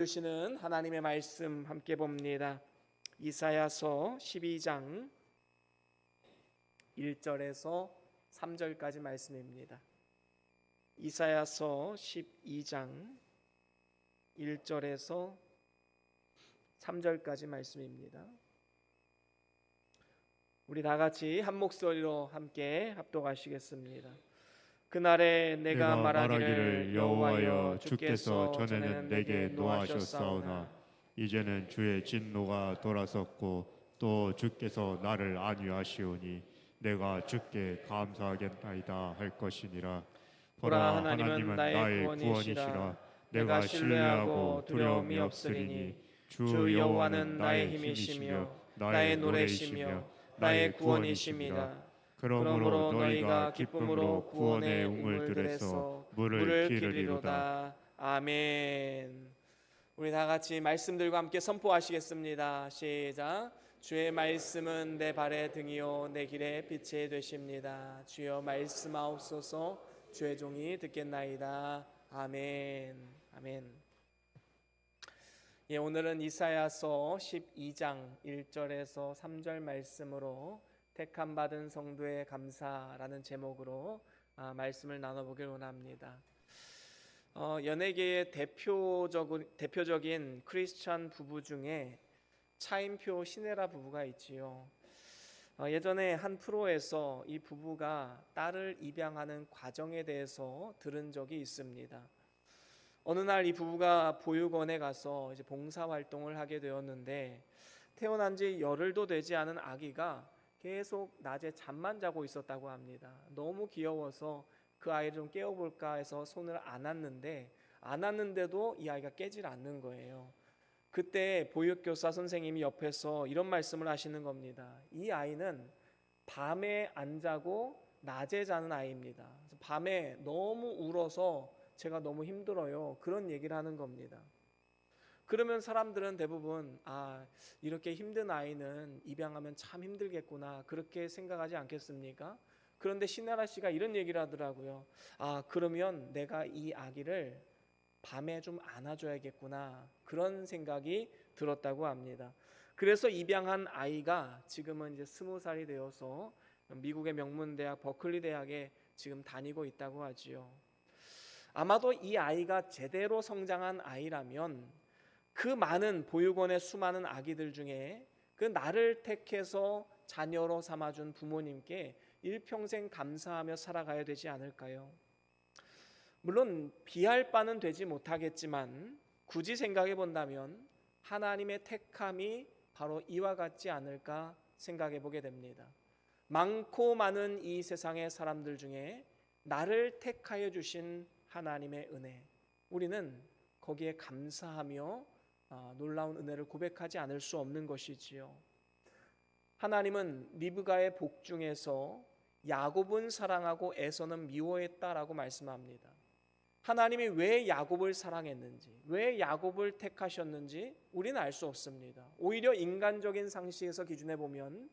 주시는 하나님의 말씀 함께 봅니다. 이사야서 12장 1절에서 3절까지 말씀입니다. 이사야서 12장 1절에서 3절까지 말씀입니다. 우리 다 같이 한 목소리로 함께 합독하시겠습니다. 그날에 내가 말하기를 여호와여 주께서 전에는 내게 노하셨사오나 이제는 주의 진노가 돌아섰고 또 주께서 나를 안위하시오니 내가 주께 감사하겠나이다 할 것이니라. 보라 하나님은 나의 구원이시라. 내가 신뢰하고 두려움이 없으리니 주 여호와는 나의 힘이시며 나의 노래이시며 나의 구원이십니다. 그러므로 너희가 기쁨으로 구원의 우물들에서 물을 기르리로다. 아멘. 우리 다 같이 말씀들과 함께 선포하시겠습니다. 시작. 주의 말씀은 내 발의 등이요 내 길의 빛이 되십니다. 주여 말씀하옵소서. 주의 종이 듣겠나이다. 아멘. 아멘. 오늘은 이사야서 12장 1절에서 3절 말씀으로 택함 받은 성도의 감사라는 제목으로 말씀을 나눠보길 원합니다. 연예계의 대표적인 크리스찬 부부 중에 차인표 신혜라 부부가 있지요. 예전에 한 프로에서 이 부부가 딸을 입양하는 과정에 대해서 들은 적이 있습니다. 어느 날 이 부부가 보육원에 가서 이제 봉사활동을 하게 되었는데 태어난 지 열흘도 되지 않은 아기가 계속 낮에 잠만 자고 있었다고 합니다. 너무 귀여워서 그 아이를 좀 깨워볼까 해서 손을 안았는데도 이 아이가 깨질 않는 거예요. 그때 보육교사 선생님이 옆에서 이런 말씀을 하시는 겁니다. 이 아이는 밤에 안 자고 낮에 자는 아이입니다. 밤에 너무 울어서 제가 너무 힘들어요. 그런 얘기를 하는 겁니다. 그러면 사람들은 대부분 이렇게 힘든 아이는 입양하면 참 힘들겠구나 그렇게 생각하지 않겠습니까? 그런데 신나라 씨가 이런 얘기를 하더라고요. 그러면 내가 이 아기를 밤에 좀 안아줘야겠구나 그런 생각이 들었다고 합니다. 그래서 입양한 아이가 지금은 이제 20살이 되어서 미국의 명문대학 버클리 대학에 지금 다니고 있다고 하지요. 아마도 이 아이가 제대로 성장한 아이라면 그 많은 보육원의 수많은 아기들 중에 그 나를 택해서 자녀로 삼아준 부모님께 일평생 감사하며 살아가야 되지 않을까요? 물론 비할 바는 되지 못하겠지만 굳이 생각해 본다면 하나님의 택함이 바로 이와 같지 않을까 생각해 보게 됩니다. 많고 많은 이 세상의 사람들 중에 나를 택하여 주신 하나님의 은혜, 우리는 거기에 감사하며 놀라운 은혜를 고백하지 않을 수 없는 것이지요. 하나님은 리브가의 복 중에서 야곱은 사랑하고 에서는 미워했다라고 말씀합니다. 하나님이 왜 야곱을 사랑했는지, 왜 야곱을 택하셨는지 우리는 알 수 없습니다. 오히려 인간적인 상식에서 기준해 보면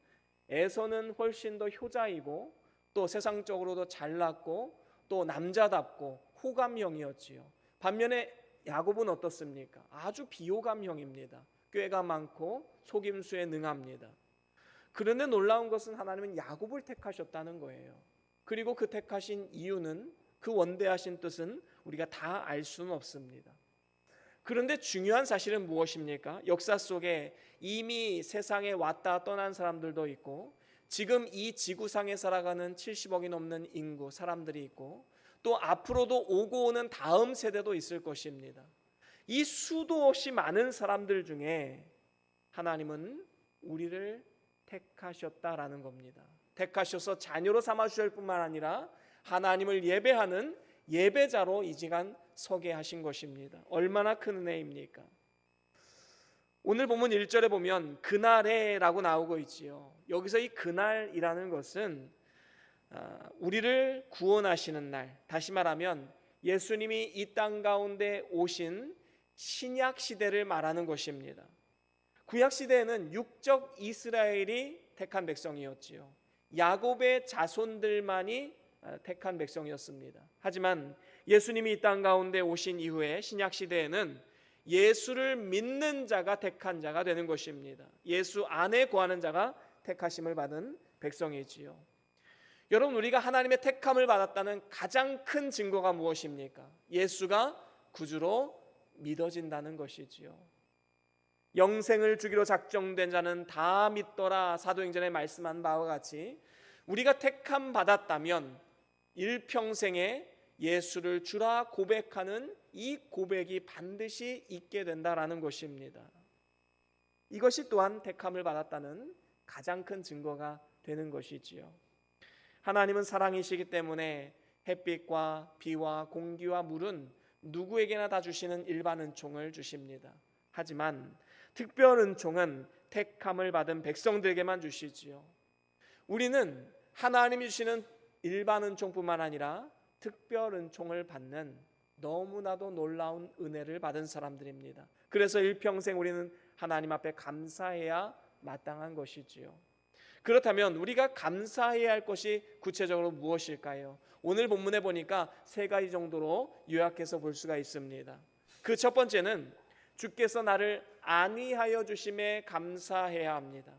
에서는 훨씬 더 효자이고 또 세상적으로도 잘났고 또 남자답고 호감형이었지요. 반면에 야곱은 어떻습니까? 아주 비호감형입니다. 꾀가 많고 속임수에 능합니다. 그런데 놀라운 것은 하나님은 야곱을 택하셨다는 거예요. 그리고 그 택하신 이유는, 그 원대하신 뜻은 우리가 다 알 수는 없습니다. 그런데 중요한 사실은 무엇입니까? 역사 속에 이미 세상에 왔다 떠난 사람들도 있고 지금 이 지구상에 살아가는 70억이 넘는 인구 사람들이 있고 또 앞으로도 오고 오는 다음 세대도 있을 것입니다. 이 수도 없이 많은 사람들 중에 하나님은 우리를 택하셨다라는 겁니다. 택하셔서 자녀로 삼아주실 뿐만 아니라 하나님을 예배하는 예배자로 이 시간 서게 하신 것입니다. 얼마나 큰 은혜입니까? 오늘 본문 1절에 보면 그날에라고 나오고 있지요. 여기서 이 그날이라는 것은 우리를 구원하시는 날, 다시 말하면 예수님이 이 땅 가운데 오신 신약 시대를 말하는 것입니다. 구약 시대에는 육적 이스라엘이 택한 백성이었지요. 야곱의 자손들만이 택한 백성이었습니다. 하지만 예수님이 이 땅 가운데 오신 이후에 신약 시대에는 예수를 믿는 자가 택한 자가 되는 것입니다. 예수 안에 거하는 자가 택하심을 받은 백성이지요. 여러분, 우리가 하나님의 택함을 받았다는 가장 큰 증거가 무엇입니까? 예수가 구주로 믿어진다는 것이지요. 영생을 주기로 작정된 자는 다 믿더라. 사도행전에 말씀한 바와 같이 우리가 택함 받았다면 일평생에 예수를 주라 고백하는 이 고백이 반드시 있게 된다라는 것입니다. 이것이 또한 택함을 받았다는 가장 큰 증거가 되는 것이지요. 하나님은 사랑이시기 때문에 햇빛과 비와 공기와 물은 누구에게나 다 주시는 일반 은총을 주십니다. 하지만 특별 은총은 택함을 받은 백성들에게만 주시지요. 우리는 하나님이 주시는 일반 은총뿐만 아니라 특별 은총을 받는 너무나도 놀라운 은혜를 받은 사람들입니다. 그래서 일평생 우리는 하나님 앞에 감사해야 마땅한 것이지요. 그렇다면 우리가 감사해야 할 것이 구체적으로 무엇일까요? 오늘 본문에 보니까 3가지 정도로 요약해서 볼 수가 있습니다. 그 첫 번째는 주께서 나를 안위하여 주심에 감사해야 합니다.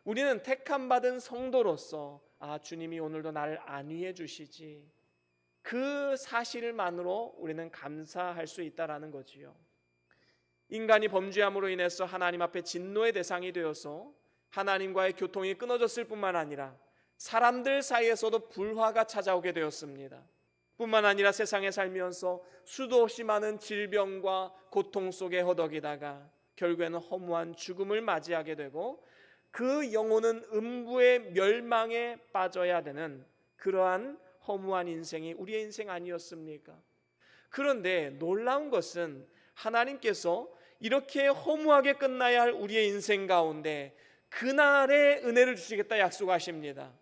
우리는 택함 받은 성도로서 주님이 오늘도 나를 안위해 주시지, 그 사실만으로 우리는 감사할 수 있다라는 거지요. 인간이 범죄함으로 인해서 하나님 앞에 진노의 대상이 되어서 하나님과의 교통이 끊어졌을 뿐만 아니라 사람들 사이에서도 불화가 찾아오게 되었습니다. 뿐만 아니라 세상에 살면서 수도 없이 많은 질병과 고통 속에 허덕이다가 결국에는 허무한 죽음을 맞이하게 되고 그 영혼은 음부의 멸망에 빠져야 되는 그러한 허무한 인생이 우리의 인생 아니었습니까? 그런데 놀라운 것은 하나님께서 이렇게 허무하게 끝나야 할 우리의 인생 가운데 그날의 은혜를 주시겠다 약속하십니다.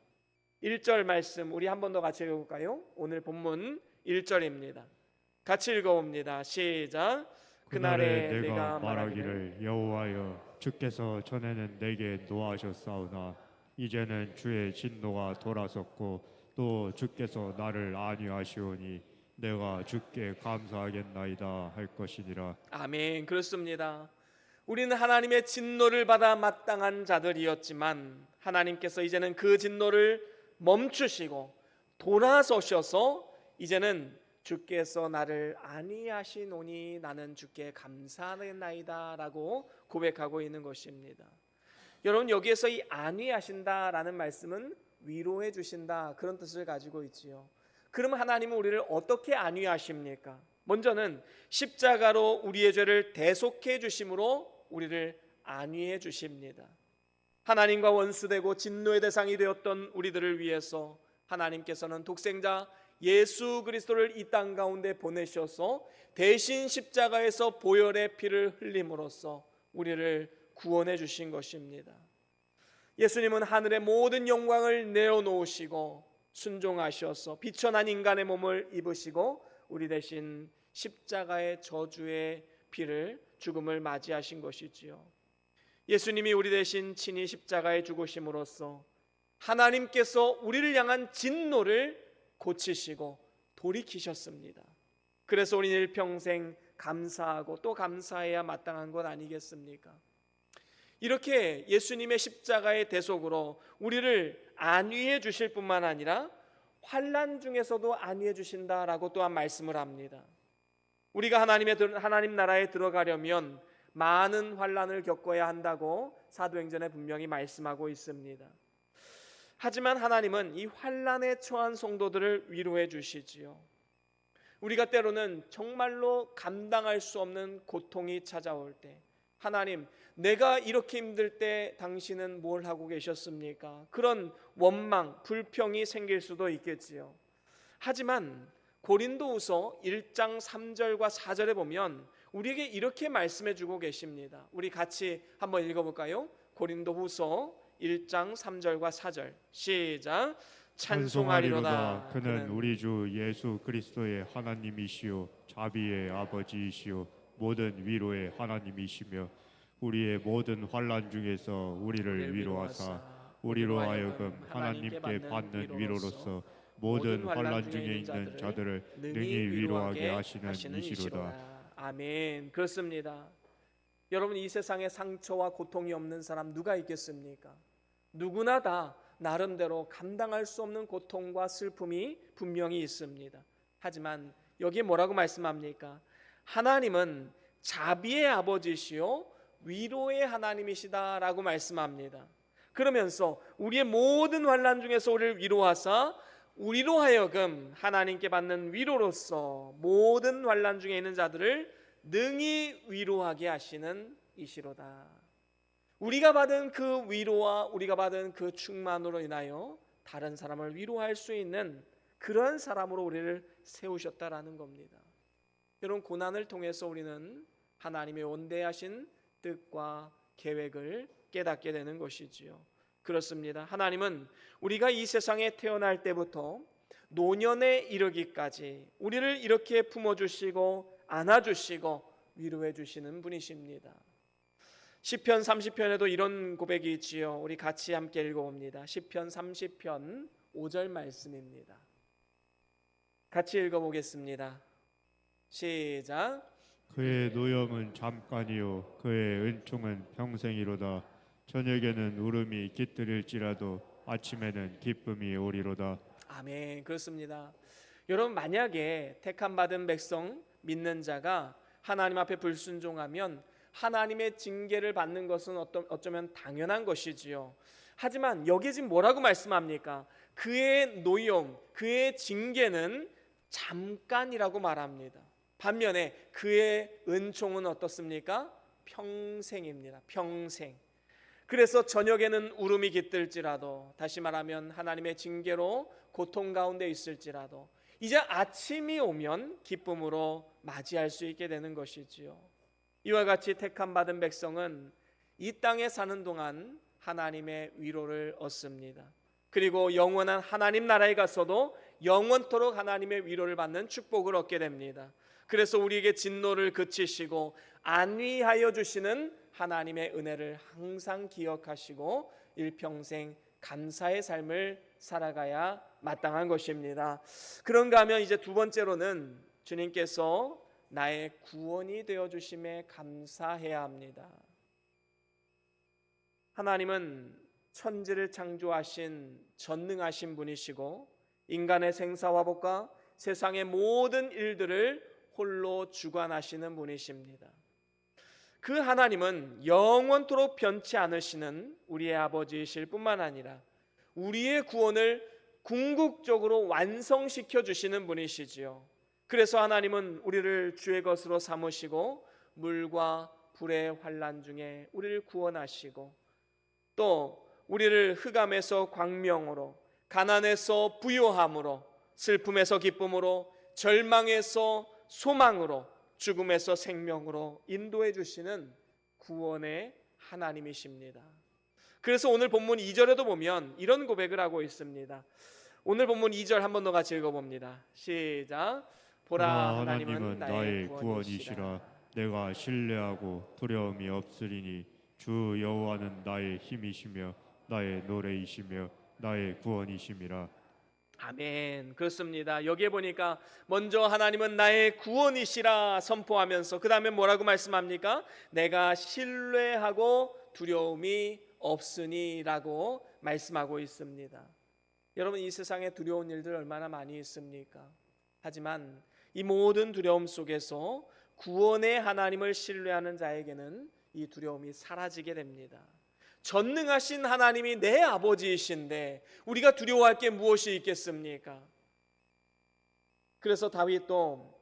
1절 말씀 우리 한 번 더 같이 읽어볼까요? 오늘 본문 1절입니다. 같이 읽어봅니다. 시작. 그날에 내가 말하기를 여호와여 주께서 전에는 내게 노하셨사오나 이제는 주의 진노가 돌아섰고 또 주께서 나를 안위하시오니 내가 주께 감사하겠나이다 할 것이니라. 아멘. 그렇습니다. 우리는 하나님의 진노를 받아 마땅한 자들이었지만 하나님께서 이제는 그 진노를 멈추시고 돌아서셔서 이제는 주께서 나를 안위하시노니 나는 주께 감사하나이다 라고 고백하고 있는 것입니다. 여러분, 여기에서 이 안위하신다라는 말씀은 위로해 주신다, 그런 뜻을 가지고 있지요. 그럼 하나님은 우리를 어떻게 안위하십니까? 먼저는 십자가로 우리의 죄를 대속해 주심으로 우리를 안위해 주십니다. 하나님과 원수되고 진노의 대상이 되었던 우리들을 위해서 하나님께서는 독생자 예수 그리스도를 이 땅 가운데 보내셔서 대신 십자가에서 보혈의 피를 흘림으로써 우리를 구원해 주신 것입니다. 예수님은 하늘의 모든 영광을 내어놓으시고 순종하셔서 비천한 인간의 몸을 입으시고 우리 대신 십자가의 저주의 피를 죽음을 맞이하신 것이지요. 예수님이 우리 대신 친히 십자가에 죽으심으로써 하나님께서 우리를 향한 진노를 고치시고 돌이키셨습니다. 그래서 우리는 일평생 감사하고 또 감사해야 마땅한 것 아니겠습니까? 이렇게 예수님의 십자가의 대속으로 우리를 안위해 주실 뿐만 아니라 환난 중에서도 안위해 주신다라고 또한 말씀을 합니다. 우리가 하나님 나라에 들어가려면 많은 환난을 겪어야 한다고 사도행전에 분명히 말씀하고 있습니다. 하지만 하나님은 이 환난에 처한 성도들을 위로해 주시지요. 우리가 때로는 정말로 감당할 수 없는 고통이 찾아올 때 하나님, 내가 이렇게 힘들 때 당신은 뭘 하고 계셨습니까? 그런 원망, 불평이 생길 수도 있겠지요. 하지만 고린도후서 1장 3절과 4절에 보면 우리에게 이렇게 말씀해 주고 계십니다. 우리 같이 한번 읽어볼까요? 고린도후서 1장 3절과 4절 시작. 찬송하리로다 그는 우리 주 예수 그리스도의 하나님이시요 자비의 아버지이시요 모든 위로의 하나님이시며 우리의 모든 환난 중에서 우리를 위로하사 우리로 하여금 하나님께 받는 위로로서 모든 환난 중에 있는 자들을 능히 위로하게 하시는 이시로다. 아멘. 그렇습니다. 여러분, 이 세상에 상처와 고통이 없는 사람 누가 있겠습니까? 누구나 다 나름대로 감당할 수 없는 고통과 슬픔이 분명히 있습니다. 하지만 여기에 뭐라고 말씀합니까? 하나님은 자비의 아버지시요 위로의 하나님이시다라고 말씀합니다. 그러면서 우리의 모든 환난 중에서 우리를 위로하사 우리로 하여금 하나님께 받는 위로로서 모든 환난 중에 있는 자들을 능히 위로하게 하시는 이시로다. 우리가 받은 그 위로와 우리가 받은 그 충만으로 인하여 다른 사람을 위로할 수 있는 그런 사람으로 우리를 세우셨다라는 겁니다. 이런 고난을 통해서 우리는 하나님의 원대하신 뜻과 계획을 깨닫게 되는 것이지요. 그렇습니다. 하나님은 우리가 이 세상에 태어날 때부터 노년에 이르기까지 우리를 이렇게 품어주시고 안아주시고 위로해 주시는 분이십니다. 시편 30편에도 이런 고백이 있지요. 우리 같이 함께 읽어봅니다. 시편 30편 5절 말씀입니다. 같이 읽어보겠습니다. 시작. 그의 노염은 잠깐이요 그의 은총은 평생이로다. 저녁에는 울음이 깃들일지라도 아침에는 기쁨이 오리로다. 아멘. 그렇습니다. 여러분, 만약에 택함 받은 백성 믿는 자가 하나님 앞에 불순종하면 하나님의 징계를 받는 것은 어쩌면 당연한 것이지요. 하지만 여기 지금 뭐라고 말씀합니까? 그의 노염, 그의 징계는 잠깐이라고 말합니다. 반면에 그의 은총은 어떻습니까? 평생입니다. 평생. 그래서 저녁에는 울음이 깃들지라도, 다시 말하면 하나님의 징계로 고통 가운데 있을지라도 이제 아침이 오면 기쁨으로 맞이할 수 있게 되는 것이지요. 이와 같이 택함 받은 백성은 이 땅에 사는 동안 하나님의 위로를 얻습니다. 그리고 영원한 하나님 나라에 가서도 영원토록 하나님의 위로를 받는 축복을 얻게 됩니다. 그래서 우리에게 진노를 그치시고 안위하여 주시는 하나님의 은혜를 항상 기억하시고 일평생 감사의 삶을 살아가야 마땅한 것입니다. 그런가 하면 이제 두 번째로는 주님께서 나의 구원이 되어 주심에 감사해야 합니다. 하나님은 천지를 창조하신 전능하신 분이시고 인간의 생사화복과 세상의 모든 일들을 홀로 주관하시는 분이십니다. 그 하나님은 영원토록 변치 않으시는 우리의 아버지이실 뿐만 아니라 우리의 구원을 궁극적으로 완성시켜 주시는 분이시지요. 그래서 하나님은 우리를 주의 것으로 삼으시고 물과 불의 환난 중에 우리를 구원하시고 또 우리를 흑암에서 광명으로, 가난에서 부요함으로, 슬픔에서 기쁨으로, 절망에서 소망으로, 죽음에서 생명으로 인도해 주시는 구원의 하나님이십니다. 그래서 오늘 본문 2절에도 보면 이런 고백을 하고 있습니다. 오늘 본문 2절 한 번 더 같이 읽어봅니다. 시작. 보라, 하나님은 나의 구원이시라. 내가 신뢰하고 두려움이 없으리니 주 여호와는 나의 힘이시며 나의 노래이시며 나의 구원이심이라. 아멘. 그렇습니다. 여기에 보니까 먼저 하나님은 나의 구원이시라 선포하면서 그 다음에 뭐라고 말씀합니까? 내가 신뢰하고 두려움이 없으니라고 말씀하고 있습니다. 여러분, 이 세상에 두려운 일들 얼마나 많이 있습니까? 하지만 이 모든 두려움 속에서 구원의 하나님을 신뢰하는 자에게는 이 두려움이 사라지게 됩니다. 전능하신 하나님이 내 아버지이신데 우리가 두려워할 게 무엇이 있겠습니까? 그래서 다윗도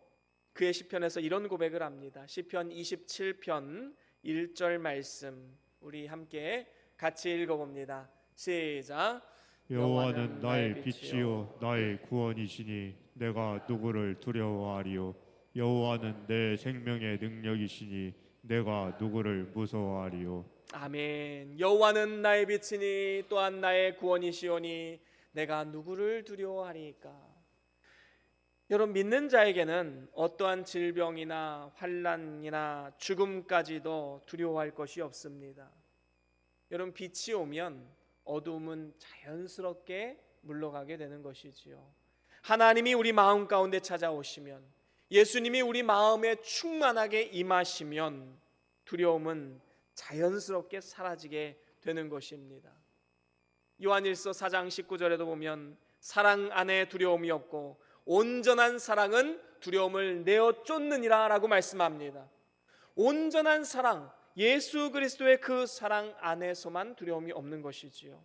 그의 시편에서 이런 고백을 합니다. 시편 27편 1절 말씀 우리 함께 같이 읽어봅니다. 시작. 여호와는 나의 빛이요 나의 구원이시니 내가 누구를 두려워하리요. 여호와는 내 생명의 능력이시니 내가 누구를 무서워하리요. 아멘. 여호와는 나의 빛이니 또한 나의 구원이시오니 내가 누구를 두려워하리까? 여러분, 믿는 자에게는 어떠한 질병이나 환난이나 죽음까지도 두려워할 것이 없습니다. 여러분, 빛이 오면 어두움은 자연스럽게 물러가게 되는 것이지요. 하나님이 우리 마음 가운데 찾아오시면 예수님이 우리 마음에 충만하게 임하시면 두려움은 자연스럽게 사라지게 되는 것입니다. 요한일서 4장 19절에도 보면 사랑 안에 두려움이 없고 온전한 사랑은 두려움을 내어 쫓느니라 라고 말씀합니다. 온전한 사랑, 예수 그리스도의 그 사랑 안에서만 두려움이 없는 것이지요.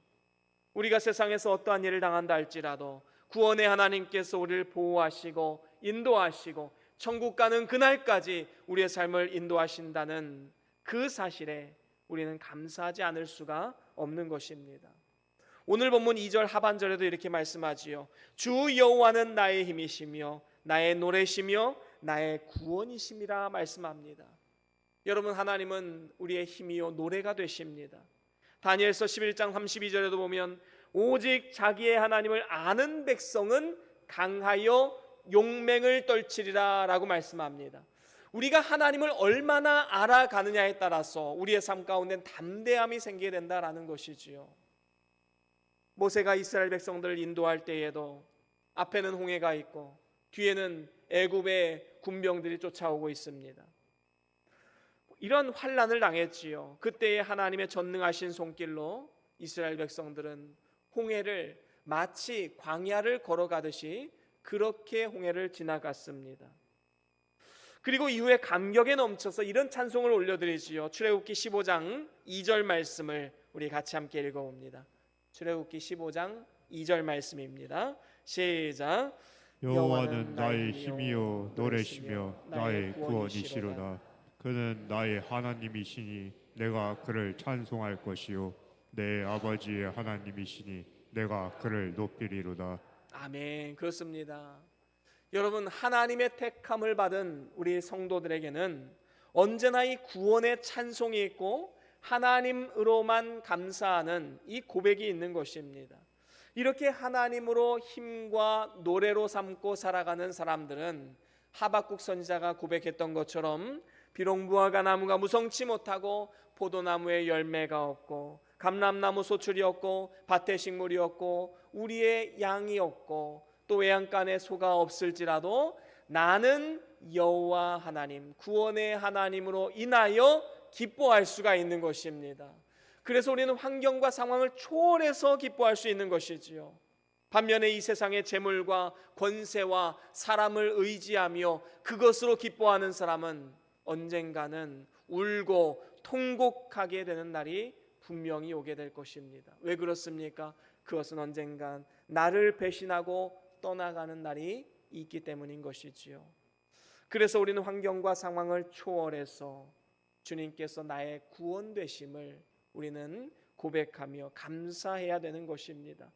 우리가 세상에서 어떠한 일을 당한다 할지라도 구원의 하나님께서 우리를 보호하시고 인도하시고 천국 가는 그날까지 우리의 삶을 인도하신다는 그 사실에 우리는 감사하지 않을 수가 없는 것입니다. 오늘 본문 2절 하반절에도 이렇게 말씀하지요. 주 여호와는 나의 힘이시며 나의 노래시며 나의 구원이심이라 말씀합니다. 여러분, 하나님은 우리의 힘이요 노래가 되십니다. 다니엘서 11장 32절에도 보면 오직 자기의 하나님을 아는 백성은 강하여 용맹을 떨치리라 라고 말씀합니다. 우리가 하나님을 얼마나 알아가느냐에 따라서 우리의 삶 가운데 담대함이 생기게 된다라는 것이지요. 모세가 이스라엘 백성들을 인도할 때에도 앞에는 홍해가 있고 뒤에는 애굽의 군병들이 쫓아오고 있습니다. 이런 환난을 당했지요. 그때의 하나님의 전능하신 손길로 이스라엘 백성들은 홍해를 마치 광야를 걸어가듯이 그렇게 홍해를 지나갔습니다. 그리고 이후에 감격에 넘쳐서 이런 찬송을 올려드리지요. 출애굽기 15장 2절 말씀을 우리 같이 함께 읽어봅니다. 출애굽기 15장 2절 말씀입니다. 시작. 여호와는 나의 힘이요 노래시며 나의 구원이시로다. 그는 나의 하나님이시니 내가 그를 찬송할 것이요 내 아버지의 하나님이시니 내가 그를 높이리로다. 아멘. 그렇습니다. 여러분, 하나님의 택함을 받은 우리 성도들에게는 언제나 이 구원의 찬송이 있고 하나님으로만 감사하는 이 고백이 있는 것입니다. 이렇게 하나님으로 힘과 노래로 삼고 살아가는 사람들은 하박국 선지자가 고백했던 것처럼 비록 무화과 나무가 무성치 못하고 포도나무에 열매가 없고 감람나무 소출이 없고 밭에 식물이 없고 우리의 양이 없고 또 외양간에 소가 없을지라도 나는 여호와 하나님 구원의 하나님으로 인하여 기뻐할 수가 있는 것입니다. 그래서 우리는 환경과 상황을 초월해서 기뻐할 수 있는 것이지요. 반면에 이 세상의 재물과 권세와 사람을 의지하며 그것으로 기뻐하는 사람은 언젠가는 울고 통곡하게 되는 날이 분명히 오게 될 것입니다. 왜 그렇습니까? 그것은 언젠간 나를 배신하고 떠나가는 날이 있기 때문인 것이지요. 그래서 우리는 환경과 상황을 초월해서 주님께서 나의 구원 되심을 우리는 고백하며 감사해야 되는 것입니다.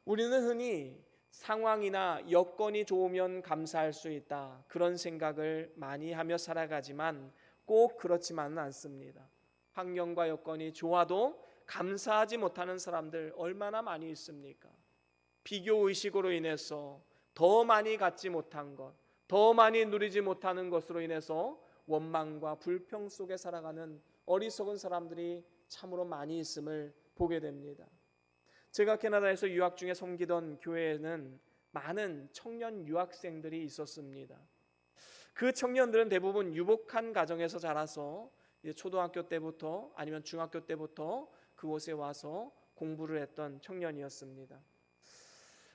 우리는 흔히 상황이나 여건이 좋으면 감사할 수 있다, 그런 생각을 많이 하며 살아가지만 꼭 그렇지만은 않습니다. 환경과 여건이 좋아도 감사하지 못하는 사람들 얼마나 많이 있습니까? 비교의식으로 인해서 더 많이 갖지 못한 것, 더 많이 누리지 못하는 것으로 인해서 원망과 불평 속에 살아가는 어리석은 사람들이 참으로 많이 있음을 보게 됩니다. 제가 캐나다에서 유학 중에 섬기던 교회에는 많은 청년 유학생들이 있었습니다. 그 청년들은 대부분 유복한 가정에서 자라서 초등학교 때부터 아니면 중학교 때부터 그곳에 와서 공부를 했던 청년이었습니다.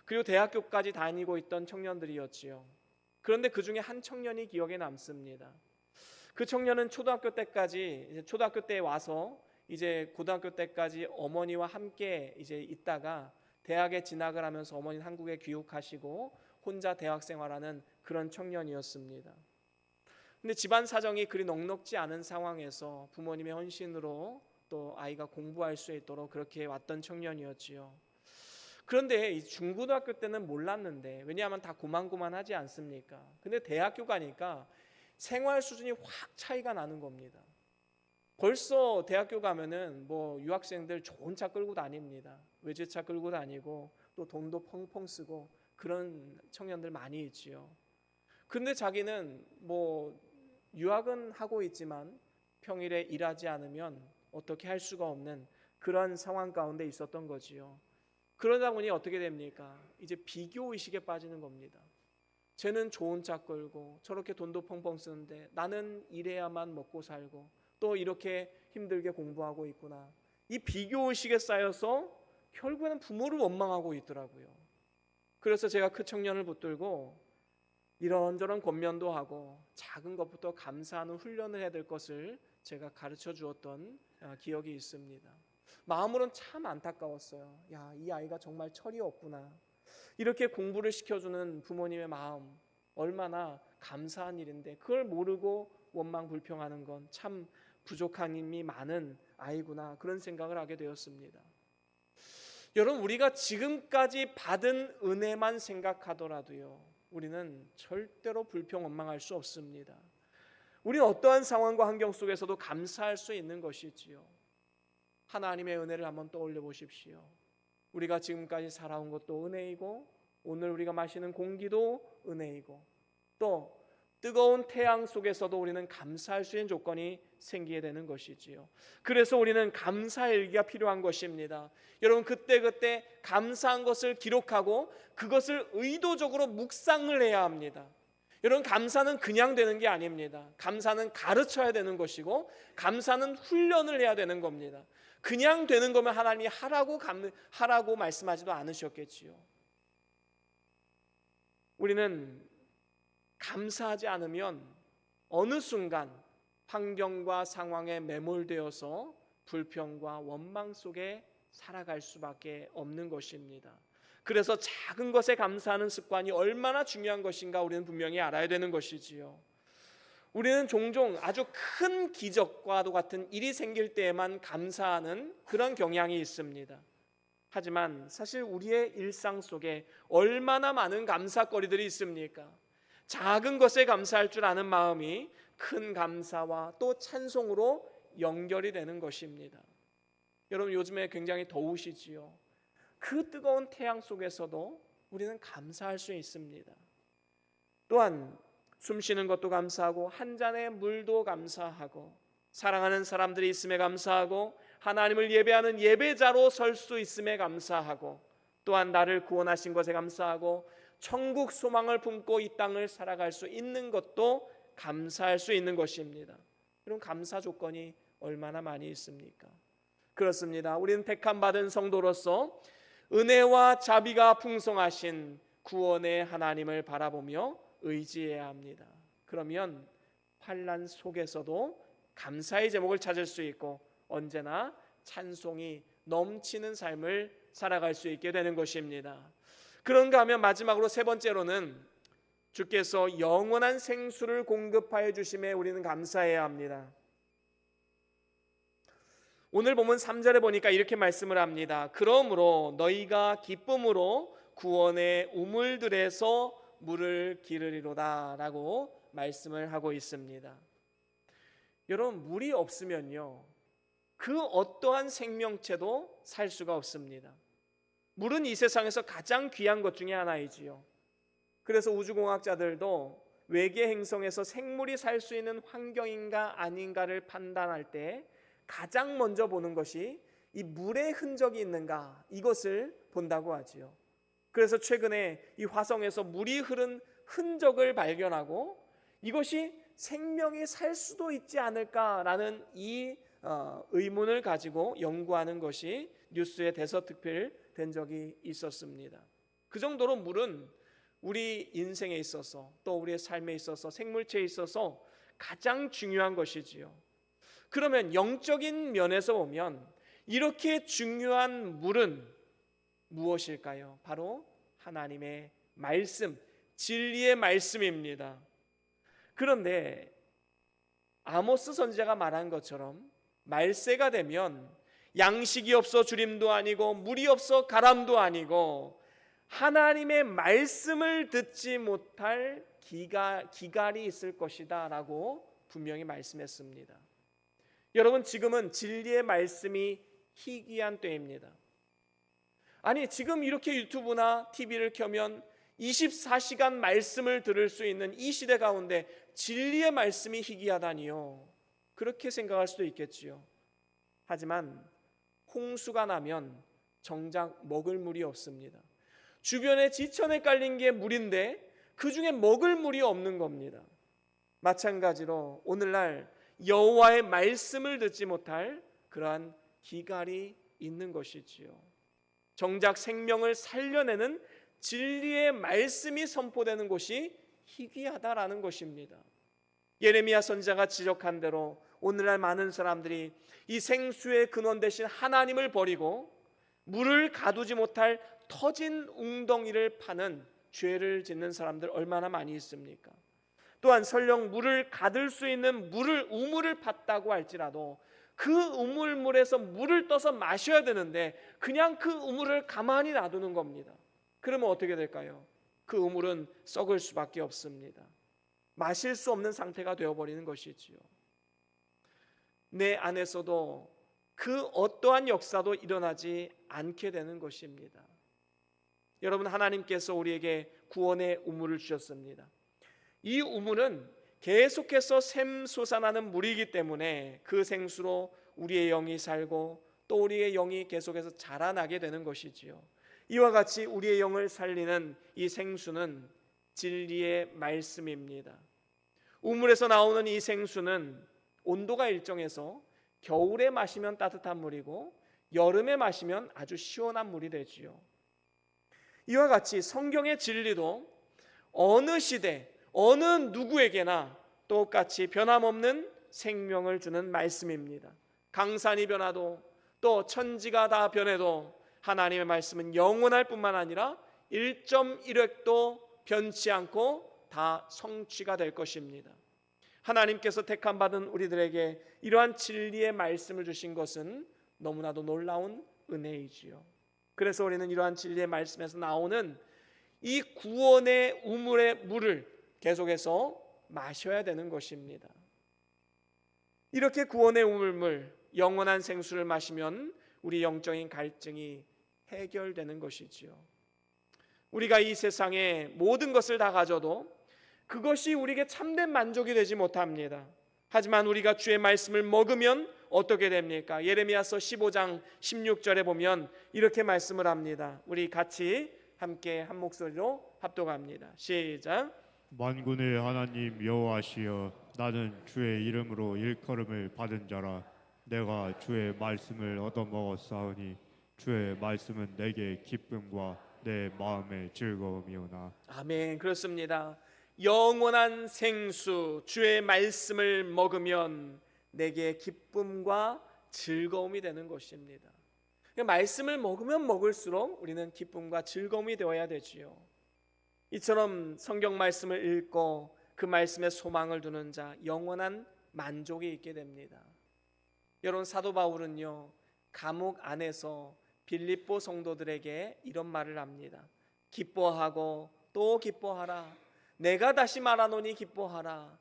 그리고 대학교까지 다니고 있던 청년들이었지요. 그런데 그 중에 한 청년이 기억에 남습니다. 그 청년은 초등학교 때에 와서 이제 고등학교 때까지 어머니와 함께 이제 있다가 대학에 진학을 하면서 어머니는 한국에 귀국하시고 혼자 대학 생활하는 그런 청년이었습니다. 근데 집안 사정이 그리 넉넉지 않은 상황에서 부모님의 헌신으로 또 아이가 공부할 수 있도록 그렇게 왔던 청년이었지요. 그런데 이 중고등학교 때는 몰랐는데, 왜냐하면 다 고만고만하지 않습니까? 근데 대학교 가니까 생활 수준이 확 차이가 나는 겁니다. 벌써 대학교 가면은 뭐 유학생들 좋은 차 끌고 다닙니다. 외제차 끌고 다니고 또 돈도 펑펑 쓰고 그런 청년들 많이 있지요. 근데 자기는 뭐 유학은 하고 있지만 평일에 일하지 않으면 어떻게 할 수가 없는 그런 상황 가운데 있었던 거지요. 그러다 보니 어떻게 됩니까? 이제 비교 의식에 빠지는 겁니다. 쟤는 좋은 차 끌고 저렇게 돈도 펑펑 쓰는데 나는 이래야만 먹고 살고 또 이렇게 힘들게 공부하고 있구나. 이 비교의식에 쌓여서 결국에는 부모를 원망하고 있더라고요. 그래서 제가 그 청년을 붙들고 이런저런 권면도 하고 작은 것부터 감사하는 훈련을 해야 될 것을 제가 가르쳐 주었던 기억이 있습니다. 마음으로는 참 안타까웠어요. 야, 이 아이가 정말 철이 없구나. 이렇게 공부를 시켜주는 부모님의 마음 얼마나 감사한 일인데 그걸 모르고 원망 불평하는 건 참 부족한 힘이 많은 아이구나, 그런 생각을 하게 되었습니다. 여러분, 우리가 지금까지 받은 은혜만 생각하더라도요, 우리는 절대로 불평 원망할 수 없습니다. 우리는 어떠한 상황과 환경 속에서도 감사할 수 있는 것이지요. 하나님의 은혜를 한번 떠올려 보십시오. 우리가 지금까지 살아온 것도 은혜이고 오늘 우리가 마시는 공기도 은혜이고 또 뜨거운 태양 속에서도 우리는 감사할 수 있는 조건이 생기게 되는 것이지요. 그래서 우리는 감사일기가 필요한 것입니다. 여러분, 그때그때 감사한 것을 기록하고 그것을 의도적으로 묵상을 해야 합니다. 여러분, 감사는 그냥 되는 게 아닙니다. 감사는 가르쳐야 되는 것이고 감사는 훈련을 해야 되는 겁니다. 그냥 되는 거면 하나님이 하라고 말씀하지도 않으셨겠지요. 우리는 감사하지 않으면 어느 순간 환경과 상황에 매몰되어서 불평과 원망 속에 살아갈 수밖에 없는 것입니다. 그래서 작은 것에 감사하는 습관이 얼마나 중요한 것인가 우리는 분명히 알아야 되는 것이지요. 우리는 종종 아주 큰 기적과도 같은 일이 생길 때에만 감사하는 그런 경향이 있습니다. 하지만 사실 우리의 일상 속에 얼마나 많은 감사거리들이 있습니까? 작은 것에 감사할 줄 아는 마음이 큰 감사와 또 찬송으로 연결이 되는 것입니다. 여러분, 요즘에 굉장히 더우시지요. 그 뜨거운 태양 속에서도 우리는 감사할 수 있습니다. 또한 숨 쉬는 것도 감사하고 한 잔의 물도 감사하고 사랑하는 사람들이 있음에 감사하고 하나님을 예배하는 예배자로 설 수 있음에 감사하고 또한 나를 구원하신 것에 감사하고 천국 소망을 품고 이 땅을 살아갈 수 있는 것도 감사할 수 있는 것입니다. 이런 감사 조건이 얼마나 많이 있습니까? 그렇습니다. 우리는 택함 받은 성도로서 은혜와 자비가 풍성하신 구원의 하나님을 바라보며 의지해야 합니다. 그러면 환난 속에서도 감사의 제목을 찾을 수 있고 언제나 찬송이 넘치는 삶을 살아갈 수 있게 되는 것입니다. 그런가 하면 마지막으로 세 번째로는 주께서 영원한 생수를 공급하여 주심에 우리는 감사해야 합니다. 오늘 본문 3절에 보니까 이렇게 말씀을 합니다. 그러므로 너희가 기쁨으로 구원의 우물들에서 물을 기르리로다 라고 말씀을 하고 있습니다. 여러분, 물이 없으면요, 그 어떠한 생명체도 살 수가 없습니다. 물은 이 세상에서 가장 귀한 것 중에 하나이지요. 그래서 우주공학자들도 외계 행성에서 생물이 살 수 있는 환경인가 아닌가를 판단할 때 가장 먼저 보는 것이 이 물의 흔적이 있는가, 이것을 본다고 하지요. 그래서 최근에 이 화성에서 물이 흐른 흔적을 발견하고 이것이 생명이 살 수도 있지 않을까라는 이 의문을 가지고 연구하는 것이 뉴스에 대서특필된 적이 있었습니다. 그 정도로 물은 우리 인생에 있어서 또 우리의 삶에 있어서 생물체에 있어서 가장 중요한 것이지요. 그러면 영적인 면에서 보면 이렇게 중요한 물은 무엇일까요? 바로 하나님의 말씀, 진리의 말씀입니다. 그런데 아모스 선지자가 말한 것처럼 말세가 되면 양식이 없어 주림도 아니고 물이 없어 가람도 아니고 하나님의 말씀을 듣지 못할 기갈이 있을 것이다 라고 분명히 말씀했습니다. 여러분, 지금은 진리의 말씀이 희귀한 때입니다. 아니, 지금 이렇게 유튜브나 TV를 켜면 24시간 말씀을 들을 수 있는 이 시대 가운데 진리의 말씀이 희귀하다니요, 그렇게 생각할 수도 있겠지요. 하지만 홍수가 나면 정작 먹을 물이 없습니다. 주변에 지천에 깔린 게 물인데 그 중에 먹을 물이 없는 겁니다. 마찬가지로 오늘날 여호와의 말씀을 듣지 못할 그러한 기갈이 있는 것이지요. 정작 생명을 살려내는 진리의 말씀이 선포되는 곳이 희귀하다라는 것입니다. 예레미야 선지자가 지적한 대로 오늘날 많은 사람들이 이 생수의 근원 되신 하나님을 버리고 물을 가두지 못할 터진 웅덩이를 파는 죄를 짓는 사람들 얼마나 많이 있습니까? 또한 설령 물을 가둘 수 있는 우물을 팠다고 할지라도 그 우물물에서 물을 떠서 마셔야 되는데 그냥 그 우물을 가만히 놔두는 겁니다. 그러면 어떻게 될까요? 그 우물은 썩을 수밖에 없습니다. 마실 수 없는 상태가 되어버리는 것이지요. 내 안에서도 그 어떠한 역사도 일어나지 않게 되는 것입니다. 여러분, 하나님께서 우리에게 구원의 우물을 주셨습니다. 이 우물은 계속해서 샘솟아나는 물이기 때문에 그 생수로 우리의 영이 살고 또 우리의 영이 계속해서 자라나게 되는 것이지요. 이와 같이 우리의 영을 살리는 이 생수는 진리의 말씀입니다. 우물에서 나오는 이 생수는 온도가 일정해서 겨울에 마시면 따뜻한 물이고 여름에 마시면 아주 시원한 물이 되지요. 이와 같이 성경의 진리도 어느 시대 어느 누구에게나 똑같이 변함없는 생명을 주는 말씀입니다. 강산이 변화도 또 천지가 다 변해도 하나님의 말씀은 영원할 뿐만 아니라 1.1획도 변치 않고 다 성취가 될 것입니다. 하나님께서 택함 받은 우리들에게 이러한 진리의 말씀을 주신 것은 너무나도 놀라운 은혜이지요. 그래서 우리는 이러한 진리의 말씀에서 나오는 이 구원의 우물의 물을 계속해서 마셔야 되는 것입니다. 이렇게 구원의 우물물, 영원한 생수를 마시면 우리 영적인 갈증이 해결되는 것이지요. 우리가 이 세상에 모든 것을 다 가져도 그것이 우리에게 참된 만족이 되지 못합니다. 하지만 우리가 주의 말씀을 먹으면 어떻게 됩니까? 예레미야서 15장 16절에 보면 이렇게 말씀을 합니다. 우리 같이 함께 한 목소리로 합독합니다. 시작. 만군의 하나님 여호와시여, 나는 주의 이름으로 일컬음을 받은 자라. 내가 주의 말씀을 얻어먹었사오니 주의 말씀은 내게 기쁨과 내 마음의 즐거움이오나. 아멘. 그렇습니다. 영원한 생수 주의 말씀을 먹으면 내게 기쁨과 즐거움이 되는 것입니다. 말씀을 먹으면 먹을수록 우리는 기쁨과 즐거움이 되어야 되지요. 이처럼 성경 말씀을 읽고 그 말씀에 소망을 두는 자 영원한 만족이 있게 됩니다. 여러분, 사도 바울은요 감옥 안에서 빌립보 성도들에게 이런 말을 합니다. 기뻐하고 또 기뻐하라. 내가 다시 말하노니 기뻐하라.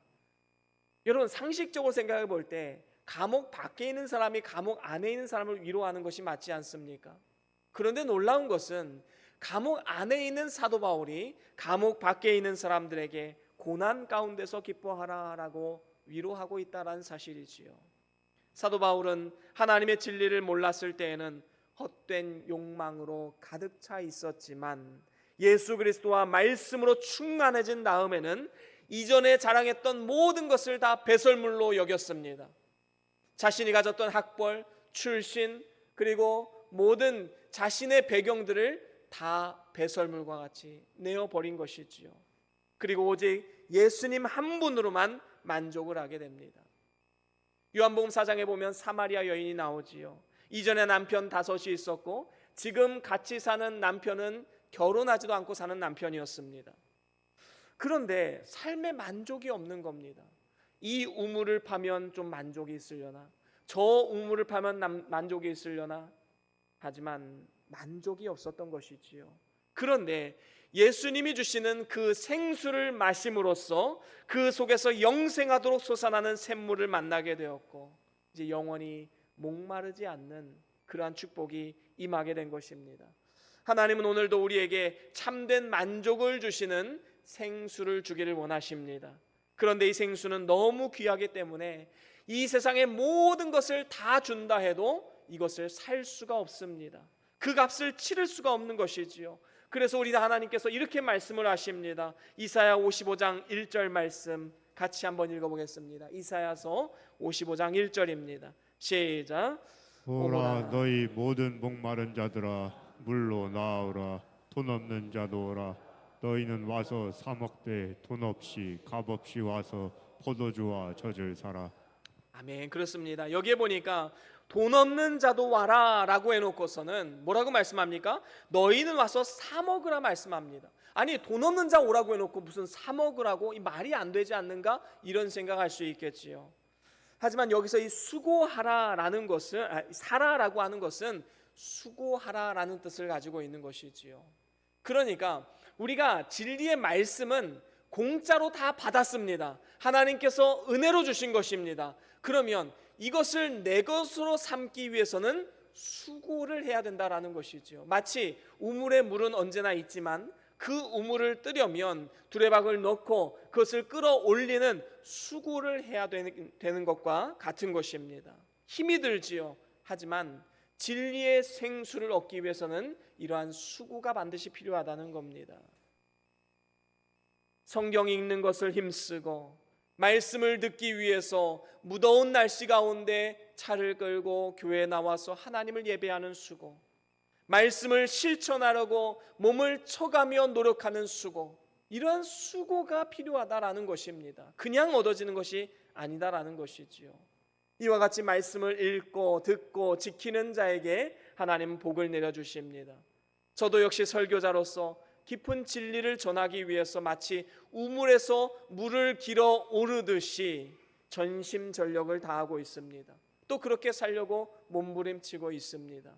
여러분, 상식적으로 생각해 볼 때 감옥 밖에 있는 사람이 감옥 안에 있는 사람을 위로하는 것이 맞지 않습니까? 그런데 놀라운 것은 감옥 안에 있는 사도 바울이 감옥 밖에 있는 사람들에게 고난 가운데서 기뻐하라라고 위로하고 있다는 사실이지요. 사도 바울은 하나님의 진리를 몰랐을 때에는 헛된 욕망으로 가득 차 있었지만 예수 그리스도와 말씀으로 충만해진 다음에는 이전에 자랑했던 모든 것을 다 배설물로 여겼습니다. 자신이 가졌던 학벌, 출신, 그리고 모든 자신의 배경들을 다 배설물과 같이 내어버린 것이지요. 그리고 오직 예수님 한 분으로만 만족을 하게 됩니다. 요한복음 4장에 보면 사마리아 여인이 나오지요. 이전에 남편 5이 있었고 지금 같이 사는 남편은 결혼하지도 않고 사는 남편이었습니다. 그런데 삶에 만족이 없는 겁니다. 이 우물을 파면 좀 만족이 있으려나, 저 우물을 파면 만족이 있으려나, 하지만 만족이 없었던 것이지요. 그런데 예수님이 주시는 그 생수를 마심으로써 그 속에서 영생하도록 솟아나는 샘물을 만나게 되었고 이제 영원히 목마르지 않는 그러한 축복이 임하게 된 것입니다. 하나님은 오늘도 우리에게 참된 만족을 주시는 생수를 주기를 원하십니다. 그런데 이 생수는 너무 귀하기 때문에 이 세상의 모든 것을 다 준다 해도 이것을 살 수가 없습니다. 그 값을 치를 수가 없는 것이지요. 그래서 우리 하나님께서 이렇게 말씀을 하십니다. 이사야 55장 1절 말씀 같이 한번 읽어보겠습니다. 이사야서 55장 1절입니다. 시작. 오라 너희 모든 목마른 자들아 물로 나오라. 돈 없는 자도 오라. 너희는 와서 사 먹되 돈 없이 값 없이 와서 포도주와 젖을 사라. 아멘. 그렇습니다. 여기에 보니까 돈 없는 자도 와라 라고 해놓고서는 뭐라고 말씀합니까? 너희는 와서 사 먹으라 말씀합니다. 아니, 돈 없는 자 오라고 해놓고 무슨 사 먹으라고, 이 말이 안 되지 않는가? 이런 생각할 수 있겠지요. 하지만 여기서 이 수고하라라는 것은, 사라라고 하는 것은 수고하라라는 뜻을 가지고 있는 것이지요. 그러니까 우리가 진리의 말씀은 공짜로 다 받았습니다. 하나님께서 은혜로 주신 것입니다. 그러면 이것을 내 것으로 삼기 위해서는 수고를 해야 된다라는 것이지요. 마치 우물에 물은 언제나 있지만 그 우물을 뜨려면 두레박을 넣고 그것을 끌어올리는 수고를 해야 되는 것과 같은 것입니다. 힘이 들지요. 하지만 진리의 생수를 얻기 위해서는 이러한 수고가 반드시 필요하다는 겁니다. 성경 읽는 것을 힘쓰고 말씀을 듣기 위해서 무더운 날씨 가운데 차를 끌고 교회에 나와서 하나님을 예배하는 수고, 말씀을 실천하려고 몸을 쳐가며 노력하는 수고, 이러한 수고가 필요하다라는 것입니다. 그냥 얻어지는 것이 아니다라는 것이지요. 이와 같이 말씀을 읽고 듣고 지키는 자에게 하나님은 복을 내려주십니다. 저도 역시 설교자로서 깊은 진리를 전하기 위해서 마치 우물에서 물을 길어 오르듯이 전심전력을 다하고 있습니다. 또 그렇게 살려고 몸부림치고 있습니다.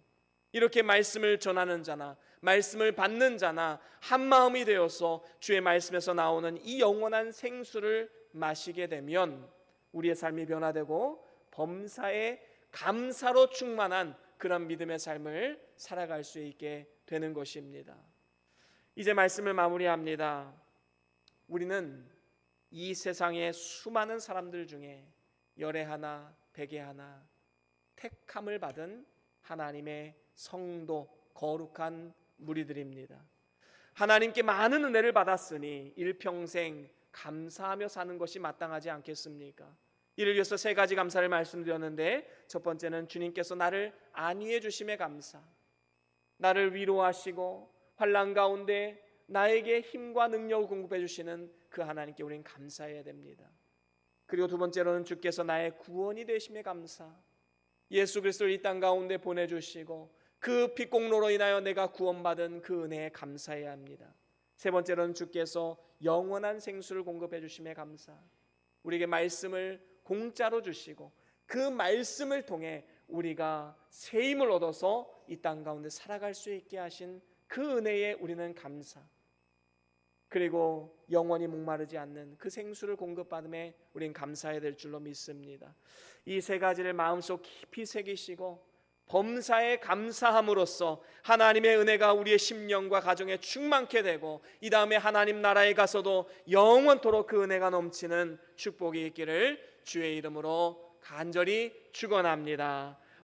이렇게 말씀을 전하는 자나 말씀을 받는 자나 한마음이 되어서 주의 말씀에서 나오는 이 영원한 생수를 마시게 되면 우리의 삶이 변화되고 범사에 감사로 충만한 그런 믿음의 삶을 살아갈 수 있게 되는 것입니다. 이제 말씀을 마무리합니다. 우리는 이 세상의 수많은 사람들 중에 열에 하나 백에 하나 택함을 받은 하나님의 성도 거룩한 무리들입니다. 하나님께 많은 은혜를 받았으니 일평생 감사하며 사는 것이 마땅하지 않겠습니까? 이를 위해서 세 가지 감사를 말씀드렸는데, 첫 번째는 주님께서 나를 안위해 주심에 감사, 나를 위로하시고 환난 가운데 나에게 힘과 능력을 공급해 주시는 그 하나님께 우리는 감사해야 됩니다. 그리고 두 번째로는 주께서 나의 구원이 되심에 감사, 예수 그리스도를 이 땅 가운데 보내주시고 그 피공로로 인하여 내가 구원받은 그 은혜에 감사해야 합니다. 세 번째로는 주께서 영원한 생수를 공급해 주심에 감사, 우리에게 말씀을 공짜로 주시고 그 말씀을 통해 우리가 새 힘을 얻어서 이 땅 가운데 살아갈 수 있게 하신 그 은혜에 우리는 감사, 그리고 영원히 목마르지 않는 그 생수를 공급받음에 우리는 감사해야 될 줄로 믿습니다. 이 세 가지를 마음속 깊이 새기시고 범사에 감사함으로써 하나님의 은혜가 우리의 심령과 가정에 충만케 되고 이 다음에 하나님 나라에 가서도 영원토록 그 은혜가 넘치는 축복이 있기를 주의 이름으로 간절히 축원합니다.